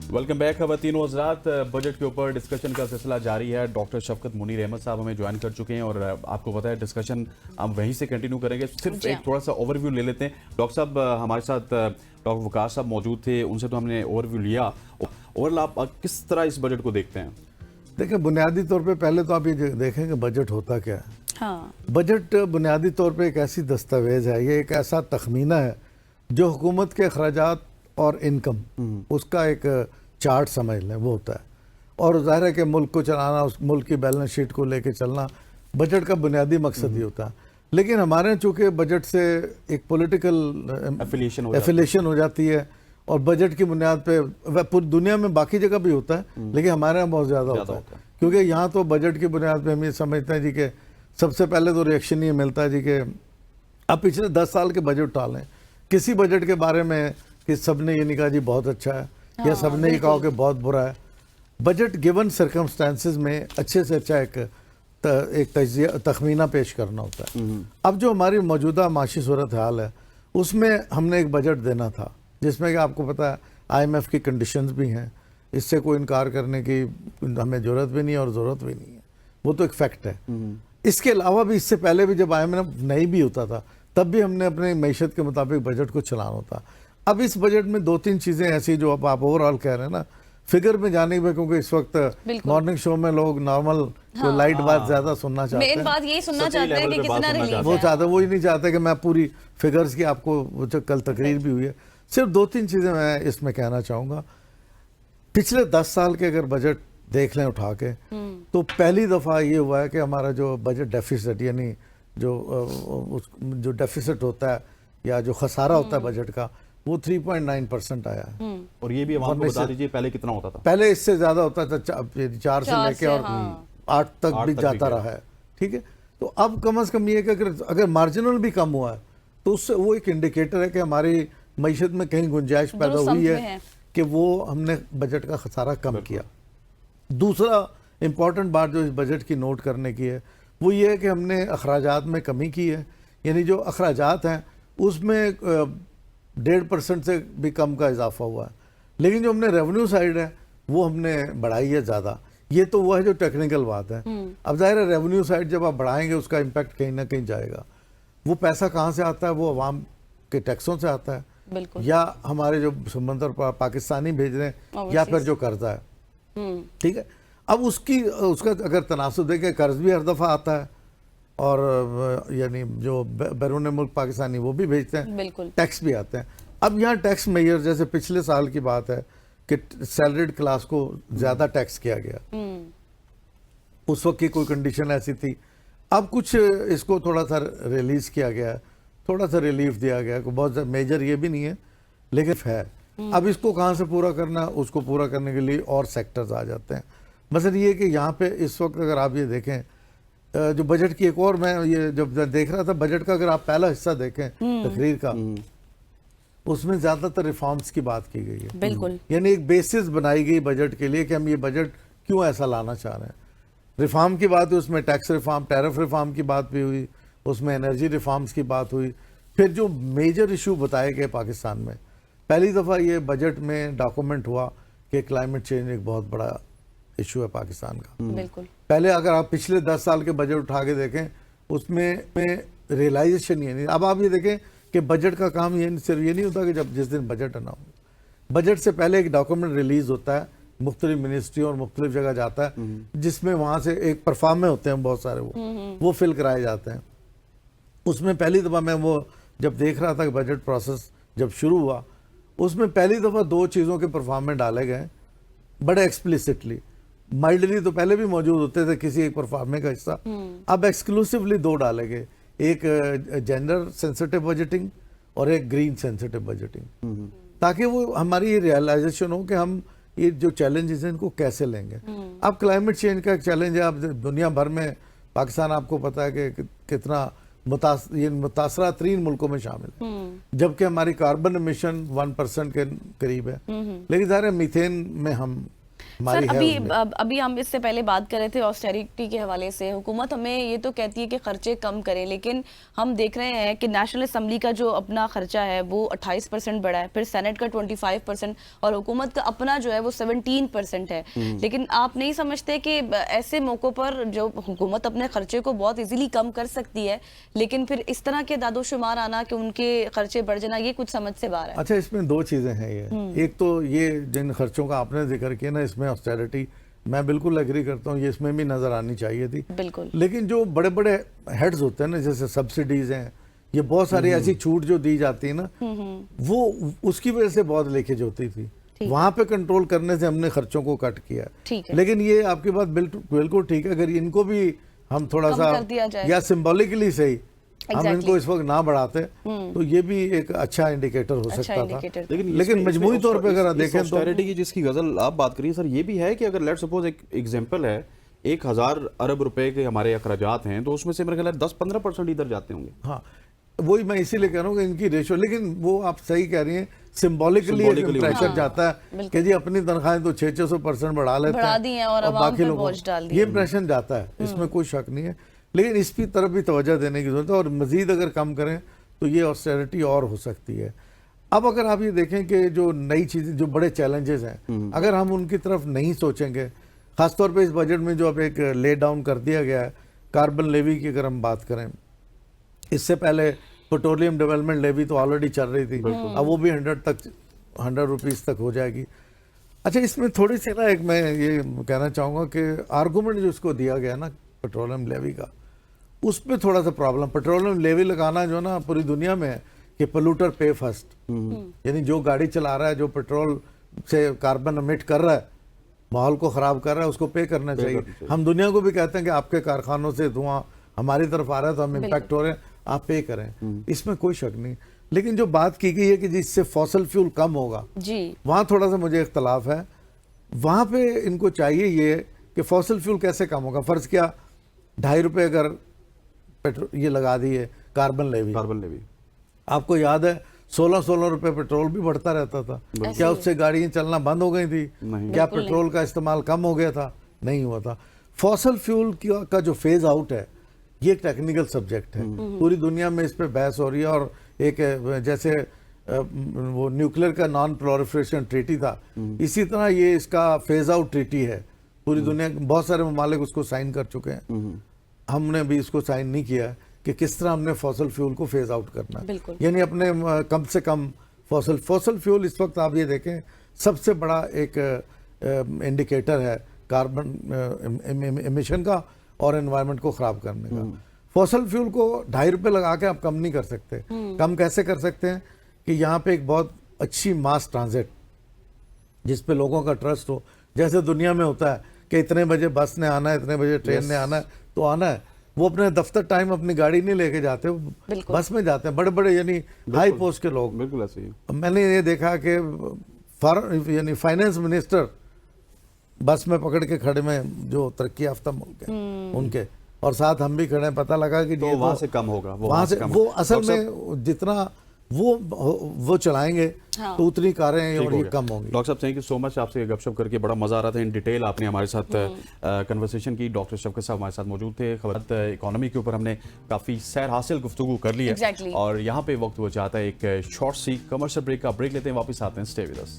Welcome back खवातीन व हज़रात। Budget के ऊपर डिस्कशन का सिलसिला जारी है। डॉक्टर शफकत मुनीर अहमद साहब हमें ज्वाइन कर चुके हैं और आपको पता है डिस्कशन हम वहीं से कंटिन्यू करेंगे। सिर्फ एक थोड़ा सा ओवरव्यू ले लेते हैं। डॉक्टर साहब हमारे साथ डॉक्टर वकास साहब मौजूद थे, उनसे तो हमने ओवरव्यू लिया। ओवरऑल आप किस तरह इस बजट को देखते हैं? देखिए, बुनियादी तौर पे पहले तो आप ये देखें कि बजट होता क्या है। हाँ। बजट बुनियादी तौर पे एक ऐसी दस्तावेज है, ये एक ऐसा तखमीना है जो हुकूमत के अखराजात और इनकम उसका एक चार्ट समझ लें, वो होता है। और ज़ाहिर है कि मुल्क को चलाना, उस मुल्क की बैलेंस शीट को लेके चलना बजट का बुनियादी मकसद ही होता है। लेकिन हमारे चूँकि बजट से एक पॉलिटिकल एफिलिएशन हो जाती है और बजट की बुनियाद पे पूरी दुनिया में बाकी जगह भी होता है, लेकिन हमारे यहाँ बहुत ज़्यादा होता है। क्योंकि यहाँ तो बजट की बुनियाद पे हम ये समझते हैं जी कि सबसे पहले तो रिएक्शन ये मिलता है जी कि अब पिछले 10 साल के बजट उठा लें, किसी बजट के बारे में कि सबने ये नहीं कहा जी बहुत अच्छा है, या सबने ये कहा कि बहुत बुरा है। बजट गिवन सर्कमस्टांसिस में अच्छे से अच्छा एक तखमीना पेश करना होता है। अब जो हमारी मौजूदा माशी सूरत हाल है उसमें हमने एक बजट देना था जिसमें कि आपको पता है IMF की कंडीशंस भी हैं, इससे कोई इनकार करने की हमें ज़रूरत भी नहीं है और ज़रूरत भी नहीं है, वो तो एक फैक्ट है। इसके अलावा भी इससे पहले भी जब IMF नहीं भी होता था तब भी हमने अपने मैशत के मुताबिक बजट को चलाना होता। अब इस बजट में 2-3 चीज़ें ऐसी जो अब आप ओवरऑल कह रहे हैं ना, फिगर में जाने में, क्योंकि इस वक्त मॉर्निंग शो में लोग नॉर्मल कोई लाइट बात ज़्यादा सुनना चाहते हैं। मेन बात यही सुनना चाहते हैं कि कितना रिलीफ है। वो चाहते, वो ही नहीं चाहते कि मैं पूरी फिगर्स की आपको, वो जो कल तकरीर भी हुई है, सिर्फ 2-3 चीज़ें मैं इसमें कहना चाहूँगा। पिछले 10 साल के अगर बजट देख लें उठा के, तो पहली दफ़ा ये हुआ है कि हमारा जो बजट डेफिसिट, यानी जो डेफिसिट होता है या जो खसारा होता है बजट का, वो 3.9% आया है। और ये भी हम बता दीजिए पहले कितना होता था? पहले इससे ज़्यादा होता था, 4 से लेके और 8 तक भी जाता रहा है। ठीक है, तो अब कम से कम ये कि अगर मार्जिनल भी कम हुआ है तो उससे वो एक इंडिकेटर है कि हमारी मईशत में कहीं गुंजाइश पैदा हुई है कि वो हमने बजट का खसारा कम किया। दूसरा इम्पॉर्टेंट बात जो इस बजट की नोट करने की है वो ये है कि हमने अखराजात में कमी की है, यानी जो अखराजात हैं उसमें 1.5% से भी कम का इजाफा हुआ है, लेकिन जो हमने रेवेन्यू साइड है वो हमने बढ़ाई है ज़्यादा। ये तो वो है जो टेक्निकल बात है। अब ज़ाहिर है रेवेन्यू साइड जब आप बढ़ाएंगे उसका इम्पैक्ट कहीं ना कहीं जाएगा। वो पैसा कहाँ से आता है? वो अवाम के टैक्सों से आता है, या हमारे जो समंदर पर पाकिस्तानी भेज रहे हैं, या फिर जो कर्जा है। ठीक है, अब उसका अगर तनासुब देखें, कर्ज भी हर दफ़ा आता है और यानी जो बैरून मुल्क पाकिस्तानी वो भी भेजते हैं, टैक्स भी आते हैं। अब यहाँ टैक्स मेजर, जैसे पिछले साल की बात है कि सैलरीड क्लास को ज़्यादा टैक्स किया गया, उस वक्त की कोई कंडीशन ऐसी थी। अब कुछ इसको थोड़ा सा रिलीज़ किया गया है, थोड़ा सा रिलीफ दिया गया, बहुत मेजर ये भी नहीं है लेकिन है। अब इसको कहाँ से पूरा करना, उसको पूरा करने के लिए और सेक्टर्स आ जाते हैं। मसलन ये कि यहाँ पे इस वक्त अगर आप ये देखें, जो बजट की एक और, मैं ये जब देख रहा था बजट का, अगर आप पहला हिस्सा देखें तकरीर का, उसमें ज़्यादातर रिफॉर्म्स की बात की गई है। बिल्कुल, यानी एक बेसिस बनाई गई बजट के लिए कि हम ये बजट क्यों ऐसा लाना चाह रहे हैं। रिफॉर्म की बात हुई, उसमें टैक्स रिफॉर्म, टैरिफ रिफॉर्म की बात भी हुई, उसमें एनर्जी रिफॉर्म्स की बात हुई। फिर जो मेजर इशू बताए गए पाकिस्तान में, पहली दफ़ा ये बजट में डॉक्यूमेंट हुआ कि क्लाइमेट चेंज एक बहुत बड़ा इशू है पाकिस्तान का। बिल्कुल, पहले अगर आप पिछले 10 साल के बजट उठा के देखें उसमें रियलाइजेशन ये नहीं। अब आप ये देखें कि बजट का काम ये सिर्फ ये नहीं होता कि जब जिस दिन बजट अनाउंस, बजट से पहले एक डॉक्यूमेंट रिलीज होता है, मुख्तलिफ मिनिस्ट्री और मुख्तलिफ जगह जाता है, जिसमें वहाँ से एक परफॉर्मे होते हैं बहुत सारे, वो फिल कराए जाते हैं। उसमें पहली दफ़ा मैं वो जब देख रहा था कि बजट प्रोसेस जब शुरू हुआ, उसमें पहली दफ़ा 2 चीज़ों के परफॉर्मे डाले गए बड़े एक्सप्लिसिटली। माइल्डली तो पहले भी मौजूद होते थे किसी एक परफॉर्मे का हिस्सा, अब एक्सक्लूसिवली 2 डाले गए, एक जेंडर सेंसिटिव बजटिंग और एक ग्रीन सेंसिटिव बजटिंग, ताकि वो हमारी ये रियलाइजेशन हो कि हम ये जो चैलेंजेस हैं इनको कैसे लेंगे। अब क्लाइमेट चेंज का एक चैलेंज है, अब दुनिया भर में पाकिस्तान आपको पता है कि कितना मुतासरा तरीन मुल्कों में शामिल है, जबकि हमारी कार्बन एमिशन 1% के करीब है, लेकिन ज़ाहिर है मीथेन में हम ہماری سر ہے ان میں۔ ابھی ہم اس سے پہلے بات کر رہے تھے آسٹیریٹی کے حوالے سے. حکومت ہمیں یہ تو کہتی ہے کہ خرچے کم کریں، لیکن ہم دیکھ رہے ہیں کہ نیشنل اسمبلی کا جو اپنا خرچہ ہے وہ 28% بڑھا ہے، پھر سینٹ کا 25%، اور حکومت کا اپنا جو ہے وہ 17% ہے. لیکن آپ نہیں سمجھتے کہ ایسے موقعوں پر جو حکومت اپنے خرچے کو بہت ایزیلی کم کر سکتی ہے، لیکن پھر اس طرح کے داد و شمار آنا کہ ان کے خرچے بڑھ جانا، یہ کچھ سمجھ سے باہر ہے؟ اچھا، اس میں دو چیزیں ہیں. یہ ایک تو یہ جن خرچوں کا آپ نے ذکر کیا نا، اس میں آسٹیرٹی میں بالکل ایگری کرتا ہوں، یہ اس میں بھی نظر آنی چاہیے تھی. بالکل. لیکن جو بڑے بڑے ہیڈز ہوتے ہیں نا، جیسے سبسڈیز ہیں، یہ بہت ساری ایسی چھوٹ جو دی جاتی ہے نا، وہ اس کی وجہ سے بہت لیکیج ہوتی تھی. وہاں پہ کنٹرول کرنے سے ہم نے خرچوں کو کٹ کیا. لیکن یہ آپ کی بات بالکل ٹھیک ہے، اگر ان کو بھی ہم تھوڑا سا یا سمبولکلی صحیح ہم ان کو اس وقت نہ بڑھاتے تو یہ بھی ایک اچھا انڈیکیٹر ہو سکتا تھا. لیکن مجموعی طور پہ اگر دیکھیں تو آسٹیرٹی کی جس کی غزل آپ بات کریے سر، یہ بھی ہے کہ اگر لیٹ سپوز ایک ایگزامپل ہے 1000 ارب روپے کے ہمارے اخراجات ہیں، تو اس میں سے میرے خیال ہے 10-15% ادھر جاتے ہوں گے. ہاں، وہی میں اسی لیے کہہ رہا ہوں کہ ان کی ریشو، لیکن وہ آپ صحیح کہہ رہی ہیں، سمبولکلی پریشر جاتا ہے کہ جی اپنی تنخواہیں تو 600% بڑھا لیتے ہیں اور باقی لوگوں یہ امپریشن جاتا ہے. اس میں کوئی شک نہیں ہے، لیکن اس کی طرف بھی توجہ دینے کی ضرورت ہے، اور مزید اگر کم کریں تو یہ آسٹیرٹی اور ہو سکتی ہے. اب اگر آپ یہ دیکھیں کہ جو نئی چیزیں، جو بڑے چیلنجز ہیں، اگر ہم ان کی طرف نہیں سوچیں گے، خاص طور پہ اس بجٹ میں جو اب ایک لے ڈاؤن کر دیا گیا ہے کاربن لیوی کی، اگر ہم بات کریں، اس سے پہلے پیٹرولیم ڈیولپمنٹ لیوی تو آلریڈی چل رہی تھی، اب وہ بھی 100 روپیز تک ہو جائے گی. اچھا، اس میں تھوڑی سی نا ایک میں یہ کہنا چاہوں گا کہ آرگومنٹ جو اس کو دیا گیا نا پیٹرولیم لیوی کا، اس پہ تھوڑا سا پرابلم. پیٹرولیم لیوی لگانا جو نا پوری دنیا میں ہے کہ پولوٹر پے فرسٹ، یعنی جو گاڑی چلا رہا ہے، جو پیٹرول سے کاربن امیٹ کر رہا ہے، ماحول کو خراب کر رہا ہے، اس کو پے کرنا چاہیے. ہم دنیا کو بھی کہتے ہیں کہ آپ کے کارخانوں سے دھواں ہماری طرف آ رہا ہے تو ہم امپیکٹ ہو رہے ہیں، آپ پے کریں. اس میں کوئی شک نہیں. لیکن جو بات کی گئی ہے کہ جس سے فوسل فیول کم ہوگا، وہاں تھوڑا سا مجھے اختلاف ہے. وہاں پہ ان کو چاہیے یہ کہ فوسل فیول کیسے کم ہوگا. فرض کیا 2.5 روپے اگر یہ لگا دیے کاربن لیوی، آپ کو یاد ہے 16 روپے پیٹرول بھی بڑھتا رہتا تھا. کیا اس سے گاڑیاں چلنا بند ہو گئی تھی؟ کیا پیٹرول کا استعمال کم ہو گیا تھا؟ نہیں ہوا تھا. فوسل فیول کا جو فیز آؤٹ ہے، یہ ایک ٹیکنیکل سبجیکٹ ہے. پوری دنیا میں اس پہ بحث ہو رہی ہے، اور ایک جیسے وہ نیوکلیر کا نان پرولیفریشن ٹریٹی تھا، اسی طرح یہ اس کا فیز آؤٹ ٹریٹی ہے. پوری دنیا بہت سارے ممالک اس کو سائن کر چکے ہیں. ہم نے بھی اس کو سائن نہیں کیا کہ کس طرح ہم نے فوسل فیول کو فیز آؤٹ کرنا ہے، یعنی اپنے کم سے کم فوسل فیول اس وقت آپ یہ دیکھیں سب سے بڑا ایک انڈیکیٹر ہے کاربن ایمیشن کا اور انوائرمنٹ کو خراب کرنے کا. فوسل فیول کو 2.5 روپے لگا کے آپ کم نہیں کر سکتے. کم کیسے کر سکتے ہیں کہ یہاں پہ ایک بہت اچھی ماس ٹرانزٹ جس پہ لوگوں کا ٹرسٹ ہو، جیسے دنیا میں ہوتا ہے کہ اتنے بجے بس نے آنا ہے، اتنے بجے ٹرین نے آنا ہے تو آنا ہے. وہ اپنے دفتر ٹائم اپنی گاڑی نہیں لے کے جاتے، وہ بس میں جاتے ہیں. بڑے بڑے یعنی ہائی پوسٹ کے لوگ. بالکل ایسے ہی میں نے یہ دیکھا کہ یعنی فائنینس منسٹر بس میں پکڑ کے کھڑے میں جو ترقی یافتہ ملک ہیں ان کے، اور ساتھ ہم بھی کھڑے ہیں. پتہ لگا کہ وہاں سے کم ہوگا، وہاں سے وہ اصل میں جتنا وہ چلائیں گے تو اتنی کاریں اور یہ کم ہوں گی. ڈاکٹر صاحب تھینک یو سو مچ، آپ سے گپ شپ کر کے بڑا مزہ آ رہا تھا. ان ڈیٹیل آپ نے ہمارے ساتھ کنورسیشن کی. ڈاکٹر شفقت صاحب ہمارے ساتھ موجود تھے. خبرات اکانومی کے اوپر ہم نے کافی سیر حاصل گفتگو کر لی ہے، اور یہاں پہ وقت وہ چاہتا ہے ایک شارٹ سی کمرشل بریک کا. بریک لیتے ہیں، واپس آتے ہیں. Stay with us.